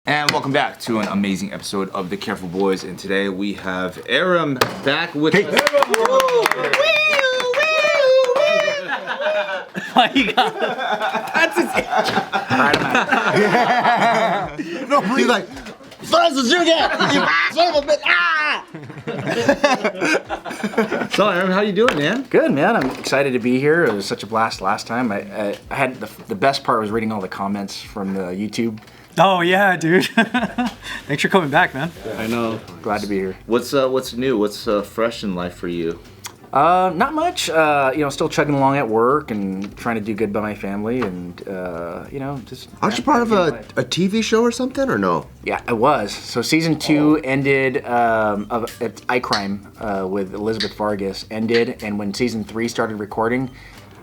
And welcome back to an amazing episode of The Careful Boys. And today we have Aram back with us. Oh, you got that's his No, he's like, son of a bitch, So Aram, how you doing, man? good, man. I'm excited to be here. It was such a blast last time. I had the best part was reading all the comments from the YouTube. Oh yeah, dude. Thanks for coming back, man. I know. Glad to be here. What's new? What's fresh in life for you? Not much. Still chugging along at work and trying to do good by my family, and just. Aren't you part of a TV show or something, or no? Yeah, I was. So season 2 ended of iCrime with Elizabeth Vargas ended, and when season 3 started recording,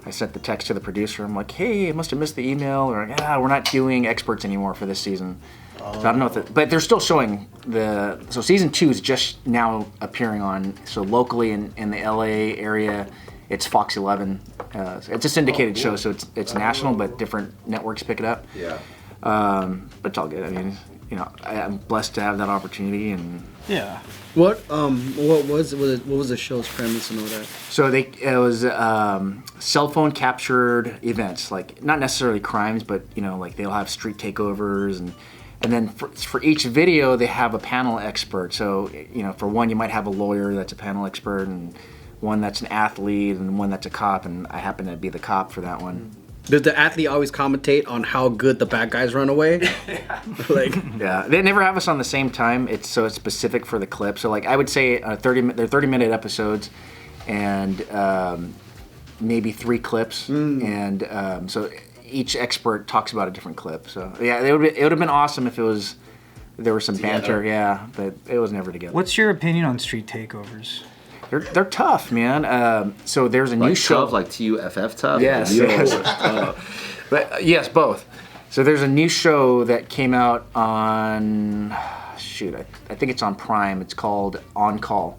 I sent the text to the producer. I'm like, hey, I must have missed the email, or we're not doing experts anymore for this season. So I don't know but they're still showing so season 2 is just now appearing on, so locally in the LA area, it's Fox 11. It's a syndicated show, so it's national, but different networks pick it up. Yeah. But it's all good. I mean, I'm blessed to have that opportunity, and Yeah. What was the show's premise and all that? so it was cell phone captured events, like not necessarily crimes, but like they'll have street takeovers, and then for each video they have a panel expert. So for one you might have a lawyer that's a panel expert, and one that's an athlete, and one that's a cop, and I happen to be the cop for that one. Does the athlete always commentate on how good the bad guys run away? Yeah, they never have us on the same time. It's specific for the clip. So like I would say they're 30-minute episodes, and maybe 3 clips, and so each expert talks about a different clip. So yeah, it would have been awesome if there was some banter. Yeah, but it was never together. What's your opinion on street takeovers? They're tough, man. So there's a new show. Tough, like TUFF tough? Yes. But yes, both. So there's a new show that came out on, I think it's on Prime. It's called On Call.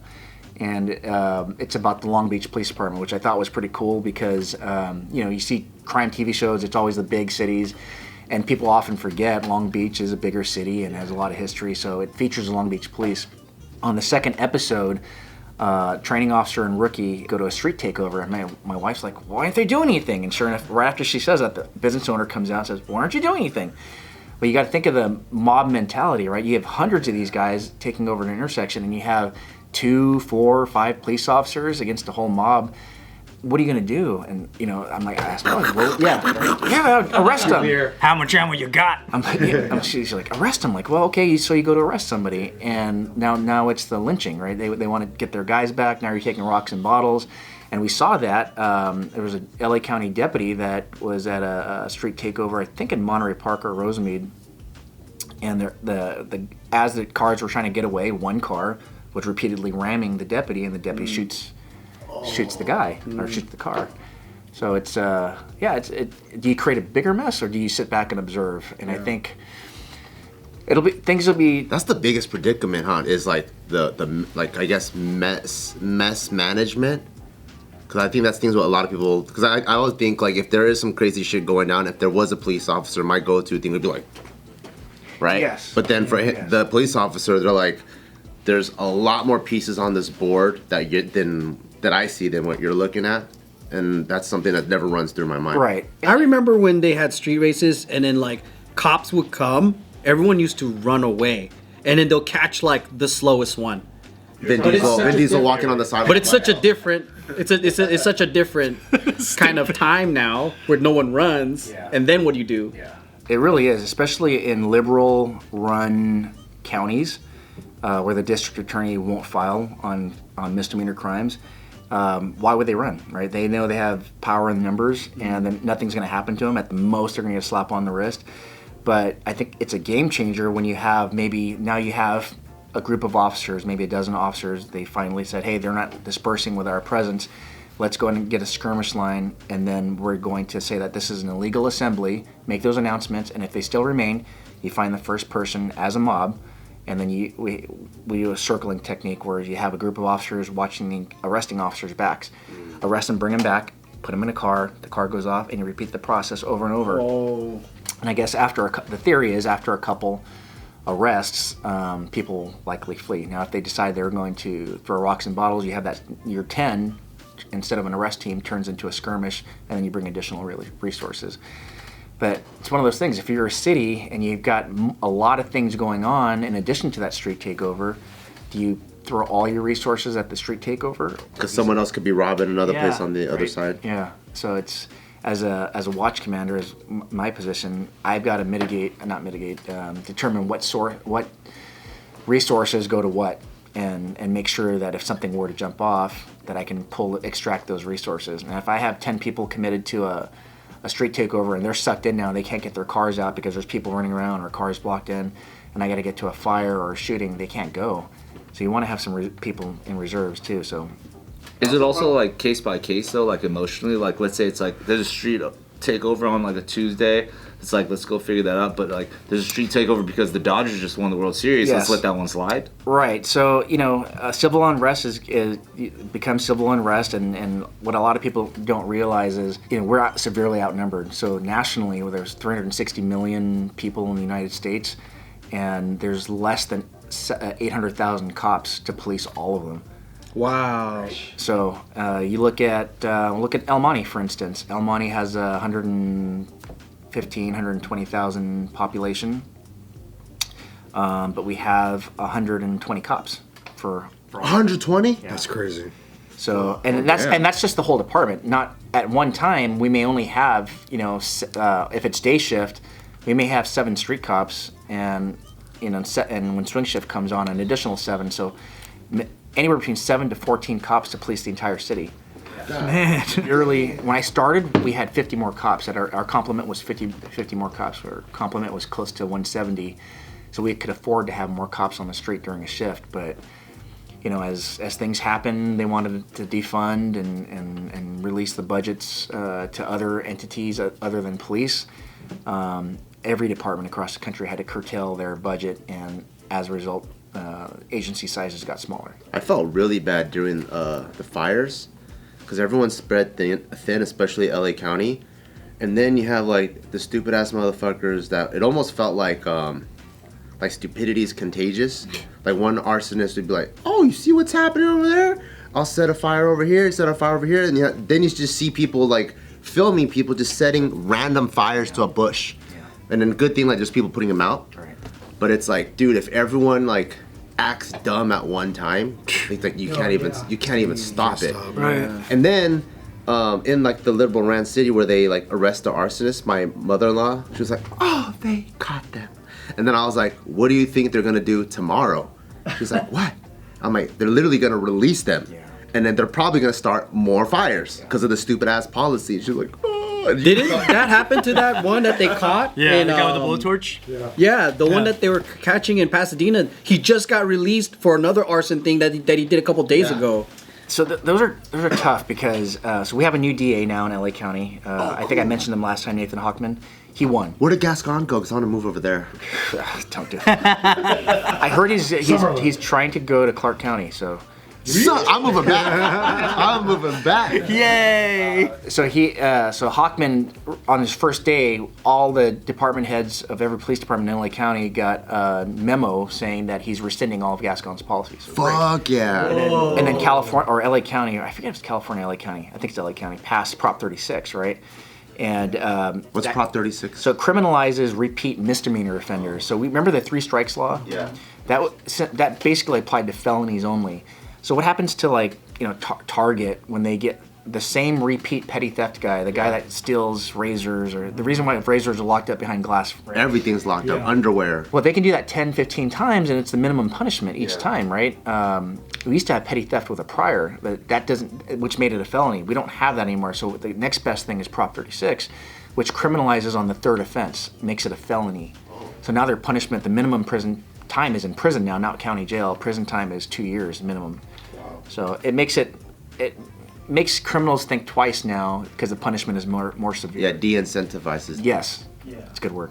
And it's about the Long Beach Police Department, which I thought was pretty cool because, you see crime TV shows, it's always the big cities. And people often forget Long Beach is a bigger city and has a lot of history. So it features the Long Beach Police. On the second episode, training officer and rookie go to a street takeover, and my wife's like, why aren't they doing anything? And sure enough, right after she says that, the business owner comes out and says, why aren't you doing anything? Well, you got to think of the mob mentality, right? You have hundreds of these guys taking over an intersection, and you have 2, 4, 5 police officers against a whole mob. What are you going to do? And I'm like, I asked my wife, well, arrest them. How much ammo you got? She's like, arrest them. Like, well, okay, so you go to arrest somebody, and now it's the lynching, right? They want to get their guys back. Now you're taking rocks and bottles, and we saw that. There was a LA County deputy that was at a street takeover, I think in Monterey Park or Rosemead, and as the cars were trying to get away, one car was repeatedly ramming the deputy, and the deputy shoots the guy or shoots the car. So it's do you create a bigger mess, or do you sit back and observe? And I think things will be. That's the biggest predicament, huh? Is like the I guess mess management. Because I think that's things what a lot of people. Because I always think like if there is some crazy shit going down, if there was a police officer, my go-to thing would be like, right? Yes. But then for the police officer, they're like, there's a lot more pieces on this board that I see than what you're looking at, and that's something that never runs through my mind. Right. I remember when they had street races, and then like cops would come, everyone used to run away, and then they'll catch like the slowest one. Vin Diesel walking on the sidewalk. But it's such a different, it's such a different kind of time now where no one runs, and then what do you do? Yeah. It really is, especially in liberal-run counties where the district attorney won't file on misdemeanor crimes. Why would they run, right? They know they have power in numbers, and then nothing's going to happen to them. At the most, they're going to get a slap on the wrist. But I think it's a game changer when you have now you have a group of officers, maybe a dozen officers. They finally said, hey, they're not dispersing with our presence. Let's go and get a skirmish line, and then we're going to say that this is an illegal assembly, make those announcements, and if they still remain, you find the first person as a mob, and then we do a circling technique where you have a group of officers watching the arresting officers' backs. Arrest them, bring them back, put them in a car, the car goes off, and you repeat the process over and over. Oh. And I guess the theory is after a couple arrests, people likely flee. Now, if they decide they're going to throw rocks and bottles, you have that your 10 instead of an arrest team turns into a skirmish, and then you bring additional resources. But it's one of those things. If you're a city and you've got a lot of things going on in addition to that street takeover, do you throw all your resources at the street takeover? Because someone else could be robbing another place on the other side. Yeah. So it's as a watch commander, as my position, I've got to determine what resources go to what, and make sure that if something were to jump off, that I can extract those resources. And if I have 10 people committed to a street takeover and they're sucked in now, they can't get their cars out because there's people running around or cars blocked in, and I got to get to a fire or a shooting, they can't go. So you want to have some people in reserves too. So is it also like case by case though, like emotionally? Like let's say it's like there's a street takeover on like a Tuesday. It's like let's go figure that out. But like there's a street takeover because the Dodgers just won the World Series. Yes. Let's let that one slide. Right. So civil unrest becomes civil unrest, and what a lot of people don't realize is we're severely outnumbered. So nationally, there's 360 million people in the United States, and there's less than 800,000 cops to police all of them. Wow. So you look at El Monte, for instance. El Monte has 120,000 population, but we have 120 cops for 120? That's crazy. So and that's just the whole department. Not at one time we may only have if it's day shift, we may have 7 street cops, and and when swing shift comes on, an additional 7. So anywhere between 7 to 14 cops to police the entire city. Man. When I started, we had 50 more cops. Our complement was 50 more cops. Our complement was close to 170, so we could afford to have more cops on the street during a shift. But as things happen, they wanted to defund and release the budgets to other entities other than police. Every department across the country had to curtail their budget, and as a result, agency sizes got smaller. I felt really bad during the fires because everyone spread thin, especially LA County. And then you have like the stupid ass motherfuckers that it almost felt like stupidity is contagious. Like one arsonist would be like, "Oh, you see what's happening over there? I'll set a fire over here, set a fire over here." And then you just see people like filming people just setting random fires to a bush. And then good thing, like there's people putting them out. Right. But it's like, dude, if everyone like acts dumb at one time, like you can't even stop it. Right. And then in like the liberal Rand City where they like arrest the arsonist, my mother-in-law, she was like, "Oh, they caught them." And then I was like, "What do you think they're gonna do tomorrow?" She's like, "What?" I'm like, "They're literally gonna release them." Yeah. And then they're probably gonna start more fires because of the stupid ass policy. She's like, "Oh." Didn't that happen to that one that they caught? Yeah, in, the guy with the blowtorch. Yeah, the one that they were catching in Pasadena. He just got released for another arson thing that he did a couple days ago. So those are tough because so we have a new DA now in LA County. I think I mentioned him last time, Nathan Hochman. He won. Where did Gascon go? Because I want to move over there. Don't do it. I heard he's trying to go to Clark County. So I'm moving back. I'm moving back. Yay! So Hochman, on his first day, all the department heads of every police department in LA County got a memo saying that he's rescinding all of Gascon's policies. Fuck yeah. And then California, or LA County, or I forget if it's California or LA County, I think it's LA County, passed Prop 36, right? And What's Prop 36? So it criminalizes repeat misdemeanor offenders. So we remember the 3 strikes law? Yeah. That basically applied to felonies only. So what happens to Target when they get the same repeat petty theft guy, the guy that steals razors, or the reason why razors are locked up behind glass. Right? Everything's locked up. Underwear. Well, they can do that 10, 15 times, and it's the minimum punishment each time, right? We used to have petty theft with a prior, but that doesn't, which made it a felony. We don't have that anymore. So the next best thing is Prop 36, which criminalizes on the 3rd offense, makes it a felony. So now their punishment, the minimum prison time is in prison now, not county jail. Prison time is 2 years minimum. So it makes criminals think twice now because the punishment is more severe. Yeah, de-incentivizes. Yes. Yeah. It's good word.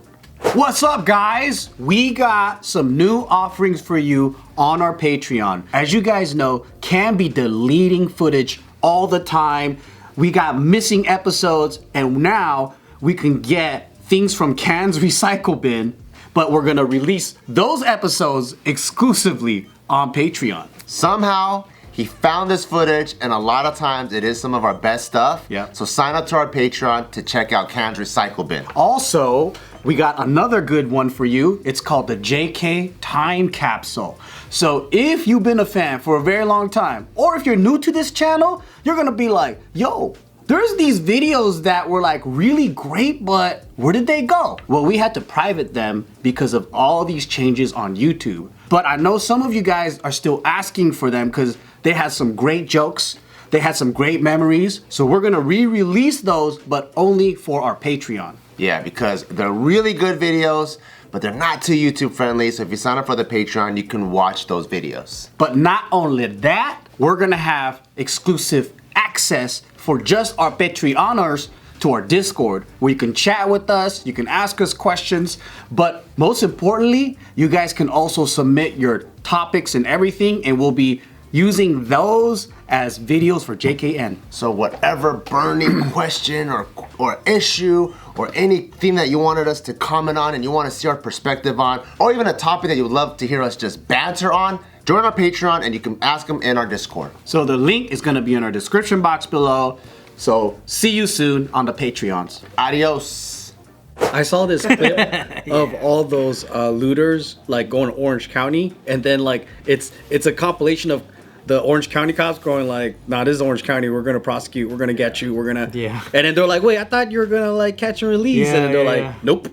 What's up, guys? We got some new offerings for you on our Patreon. As you guys know, Cam be deleting footage all the time. We got missing episodes, and now we can get things from Can's recycle bin but we're gonna release those episodes exclusively on Patreon. Somehow, he found this footage, and a lot of times it is some of our best stuff. Yeah. So sign up to our Patreon to check out Cam's Recycle Bin. Also, we got another good one for you. It's called the JK Time Capsule. So if you've been a fan for a very long time, or if you're new to this channel, you're gonna be like, yo, there's these videos that were like really great, but where did they go? Well, we had to private them because of all these changes on YouTube. But I know some of you guys are still asking for them because they had some great jokes. They had some great memories. So we're gonna re-release those, but only for our Patreon. Yeah, because they're really good videos, but they're not too YouTube friendly. So if you sign up for the Patreon, you can watch those videos. But not only that, we're gonna have exclusive access for just our Patreoners to our Discord, where you can chat with us, you can ask us questions, but most importantly, you guys can also submit your topics and everything, and we'll be using those as videos for JKN. So whatever burning question or issue or anything that you wanted us to comment on and you want to see our perspective on, or even a topic that you would love to hear us just banter on, join our Patreon and you can ask them in our Discord. So the link is gonna be in our description box below. So see you soon on the Patreons. Adios. I saw this clip of all those looters like going to Orange County, and then like it's a compilation of the Orange County cops going like, nah, this is Orange County, we're gonna prosecute, we're gonna get you, we're gonna and then they're like, wait, I thought you were gonna like catch and release, and then they're like, nope,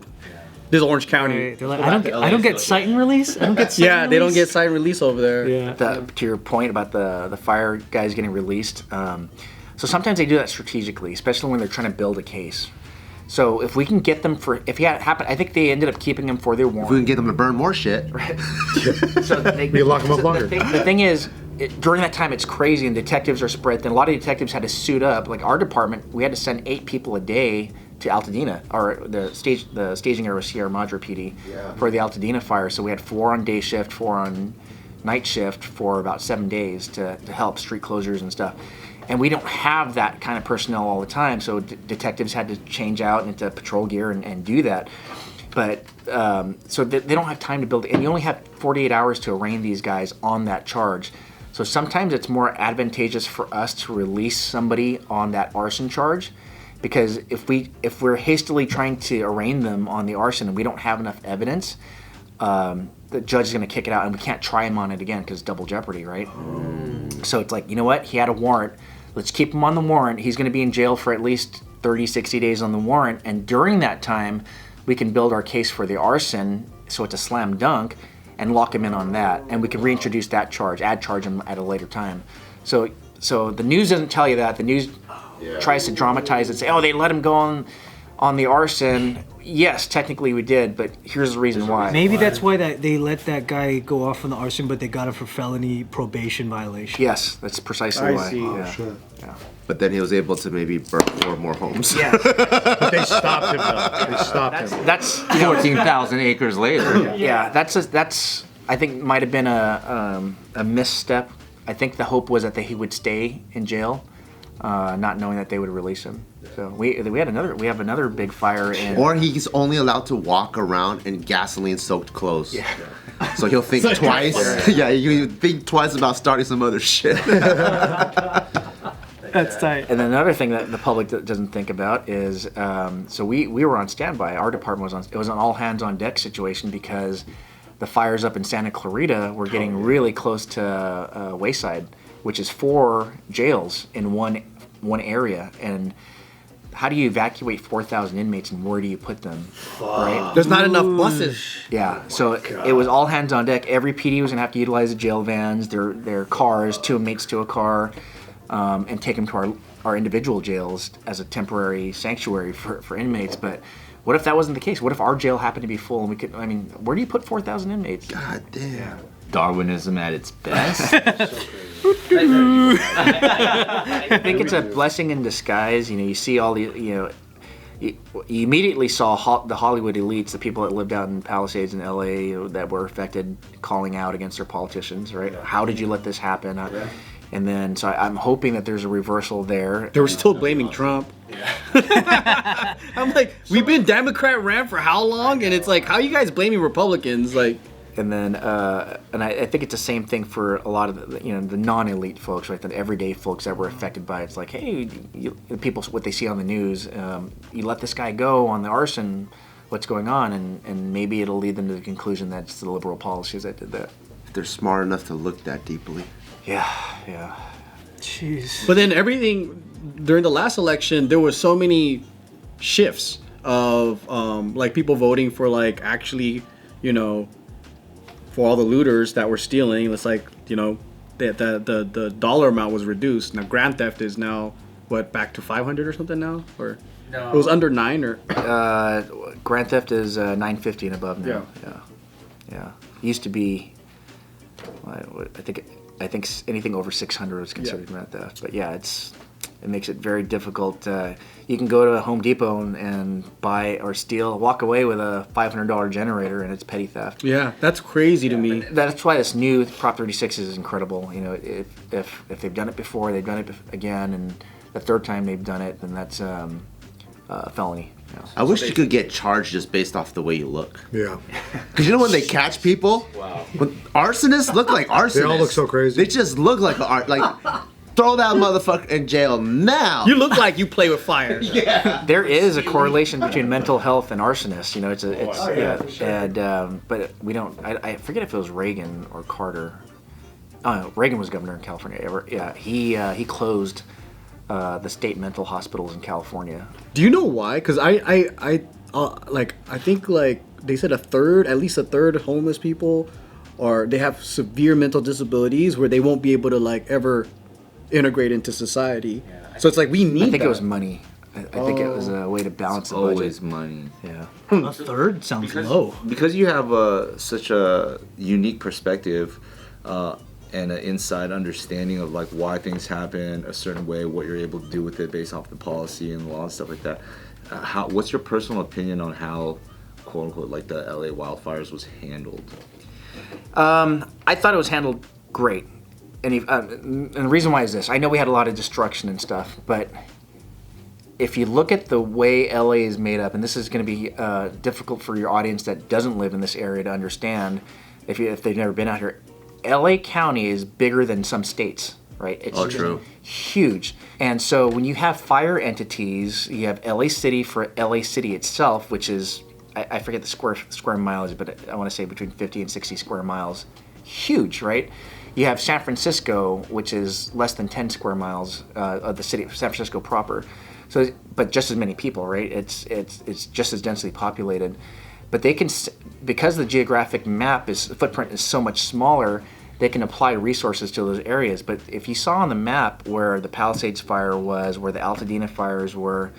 this is Orange County. Right. They're like, I don't get cite and release. I don't get cite and they don't release? get cite and release over there. Yeah. To your point about the fire guys getting released, so sometimes they do that strategically, especially when they're trying to build a case. So if we can get them if it had happened, I think they ended up keeping them for their warrant. If we can get them to burn more shit. So they lock them up longer. The thing is, during that time, it's crazy, and detectives are spread thin. A lot of detectives had to suit up. Like our department, we had to send 8 people a day to Altadena, or the staging area was Sierra Madre PD for the Altadena fire. So we had 4 on day shift, 4 on night shift for about 7 days to help street closures and stuff. And we don't have that kind of personnel all the time, so detectives had to change out into patrol gear and do that. But so they don't have time to build, and you only have 48 hours to arraign these guys on that charge. So sometimes it's more advantageous for us to release somebody on that arson charge, because if we're hastily trying to arraign them on the arson and we don't have enough evidence, the judge is going to kick it out, and we can't try him on it again because double jeopardy, right? So it's like, you know what? He had a warrant. Let's keep him on the warrant. He's going to be in jail for at least 30, 60 days on the warrant, and during that time, we can build our case for the arson, so it's a slam dunk, and lock him in on that, and we can reintroduce that charge, charge him at a later time. So the news doesn't tell you that. The news tries to dramatize it, say, oh, they let him go on the arson. Yes, technically we did, but here's the reason why. Maybe that's why they let that guy go off on the arson, but they got him for felony probation violation. Yes, that's precisely why. see. Yeah. Shit. Yeah. But then he was able to maybe burn 4 more homes. Yeah. But they stopped him though. They stopped him. That's 14,000 acres later. yeah. That's I think might have been a misstep. I think the hope was that he would stay in jail, not knowing that they would release him. So we have another big fire in. Or he's only allowed to walk around in gasoline-soaked clothes. Yeah. So he'll think twice. Yeah, you think twice about starting some other shit. That's tight. And then another thing that the public doesn't think about is, so we were on standby. Our department was an all hands on deck situation because the fires up in Santa Clarita were getting really close to Wayside, which is 4 jails in one area. And how do you evacuate 4,000 inmates, and where do you put them? Right? There's not enough buses. Yeah, so it was all hands on deck. Every PD was gonna have to utilize the jail vans, their cars, 2 inmates to a car, and take them to our individual jails as a temporary sanctuary for inmates. But what if that wasn't the case? What if our jail happened to be full and where do you put 4,000 inmates? God damn. Yeah. Darwinism at its best. I think it's a blessing in disguise. You see all the, you immediately saw the Hollywood elites, the people that lived out in Palisades in LA that were affected, calling out against their politicians, right? How did you let this happen? And then, so I'm hoping that there's a reversal there. They were still blaming Trump. I'm like, we've been Democrat ran for how long? And it's like, how you guys blaming Republicans? Like, And then, and I think it's the same thing for a lot of the, the non-elite folks, right? The everyday folks that were affected by it. It's like, hey, people, what they see on the news, you let this guy go on the arson, what's going on? And maybe it'll lead them to the conclusion that it's the liberal policies that did that. If they're smart enough to look that deeply. Yeah. Jeez. but then everything during the last election, there was so many shifts of like people voting for like actually, for all the looters that were stealing. It's like, the dollar amount was reduced. Now grand theft is now back to 500 or something now, or it was under 9 or Grand Theft is 950 and above now. Yeah. It used to be, I think anything over 600 is considered grand theft. But yeah, it makes it very difficult. You can go to a Home Depot and buy or walk away with a $500 generator, and it's petty theft. Yeah, that's crazy to me. That's why this new Prop 36 is incredible. If they've done it before, they've done it again, and the third time they've done it, then that's a felony. I wish you could get charged just based off the way you look. Yeah. Because when they catch people, when arsonists look like arsonists. They all look so crazy. They just look like throw that motherfucker in jail now. You look like you play with fire. Yeah. There is a correlation between mental health and arsonists. But we don't. I forget if it was Reagan or Carter. Oh, Reagan was governor in California. Yeah, he closed the state mental hospitals in California. Do you know why? Because I think they said at least a third of homeless people, they have severe mental disabilities where they won't be able to ever integrate into society. So it's like we need. I think it was money. I think it was a way to balance the budget. Always money. Yeah. A third sounds low. Because you have such a unique perspective and an inside understanding of why things happen a certain way, what you're able to do with it based off the policy and law and stuff like that. What's your personal opinion on how, quote unquote, the LA wildfires was handled? I thought it was handled great. And the reason why is this. I know we had a lot of destruction and stuff, but if you look at the way LA is made up, and this is going to be difficult for your audience that doesn't live in this area to understand if they've never been out here. LA County is bigger than some states, right? It's true. Huge. And so when you have fire entities, you have LA City for LA City itself, which is, I forget the square mileage, but I want to say between 50 and 60 square miles. Huge, right? You have San Francisco, which is less than 10 square miles of the city of San Francisco proper. So, but just as many people, right? It's just as densely populated. But they can, because the geographic footprint is so much smaller, they can apply resources to those areas. But if you saw on the map where the Palisades fire was, where the Altadena fires were,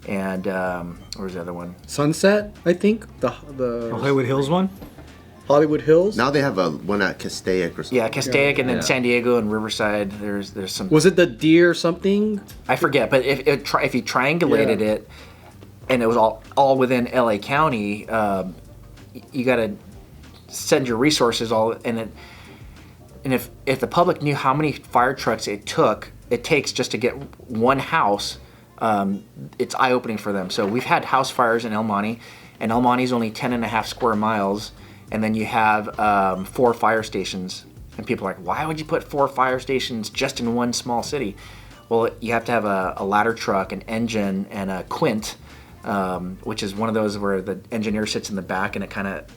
and where's the other one? Sunset, I think the Hollywood Hills one. Hollywood Hills. Now they have one at Castaic or something. Yeah, Castaic, and then San Diego and Riverside. There's some. Was it the deer something? I forget, but if you triangulated it, and it was all within LA County, you got to send your resources and if the public knew how many fire trucks it takes just to get one house, it's eye-opening for them. So we've had house fires in El Monte, and El Monte is only 10.5 square miles, and then you have 4 fire stations, and people are like, why would you put 4 fire stations just in one small city? Well, you have to have a ladder truck, an engine, and a quint, which is one of those where the engineer sits in the back and it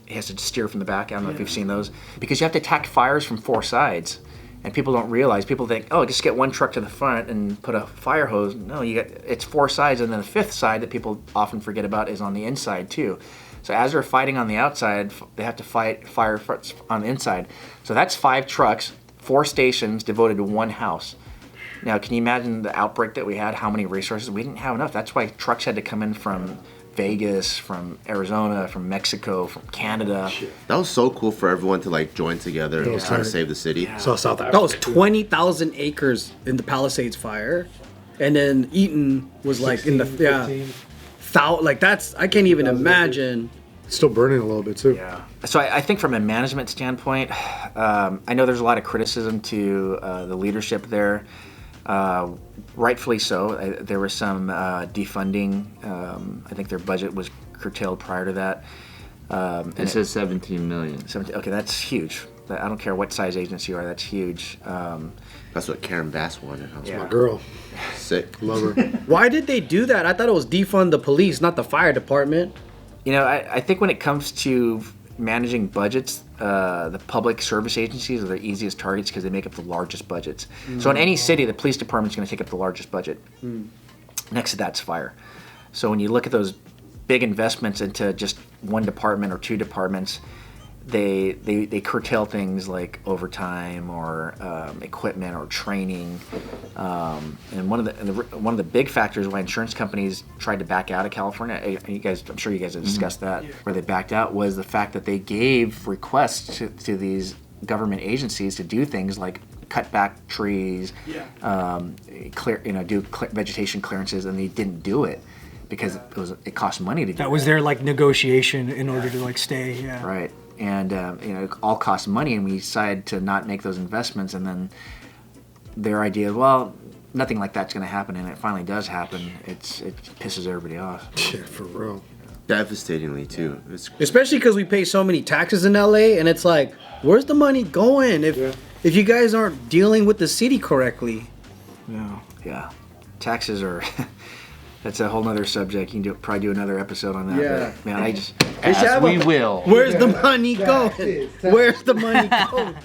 has to steer from the back. I don't know if you've seen those. Because you have to attack fires from 4 sides. And people don't realize. People think, just get one truck to the front and put a fire hose. No, it's 4 sides, and then the 5th side that people often forget about is on the inside too. So as they're fighting on the outside, they have to fight fire on the inside. So that's 5 trucks, 4 stations devoted to one house. Now, can you imagine the outbreak that we had? How many resources? We didn't have enough. That's why trucks had to come in from Vegas, from Arizona, from Mexico, from Canada. That was so cool for everyone to join together and try to save the city. Yeah. So South Africa. That was 20,000 acres in the Palisades fire, and then Eaton was 16, in the 15. That's I can't even imagine. It's still burning a little bit too. Yeah. So I think from a management standpoint, I know there's a lot of criticism to the leadership there. Rightfully so. There was some defunding. I think their budget was curtailed prior to that. It says 17 million. Okay, that's huge. I don't care what size agency you are, that's huge. That's what Karen Bass wanted. Huh? Yeah. My girl. Sick. Love her. Why did they do that? I thought it was defund the police, not the fire department. You know, I think when it comes to managing budgets, the public service agencies are the easiest targets because they make up the largest budgets. So in any city, the police department's going to take up the largest budget. Next to that's fire. So when you look at those big investments into just one department or two departments, they curtail things like overtime or equipment or training. And one of the big factors why insurance companies tried to back out of California, I'm sure you guys have discussed that, where they backed out, was the fact that they gave requests to these government agencies to do things like cut back trees, do vegetation clearances, and they didn't do it because it cost money to do That was their like negotiation in order to like stay. Yeah. right. And it all costs money, and we decided to not make those investments. And then their idea, well, nothing like that's going to happen, and it finally does happen. It pisses everybody off. Yeah, for real. Devastatingly too. Especially because we pay so many taxes in LA, and it's like, where's the money going if you guys aren't dealing with the city correctly? Yeah, taxes are. That's a whole nother subject. You can probably do another episode on that. Yeah. But, man, As we will. Where's the money going? Where's the money going?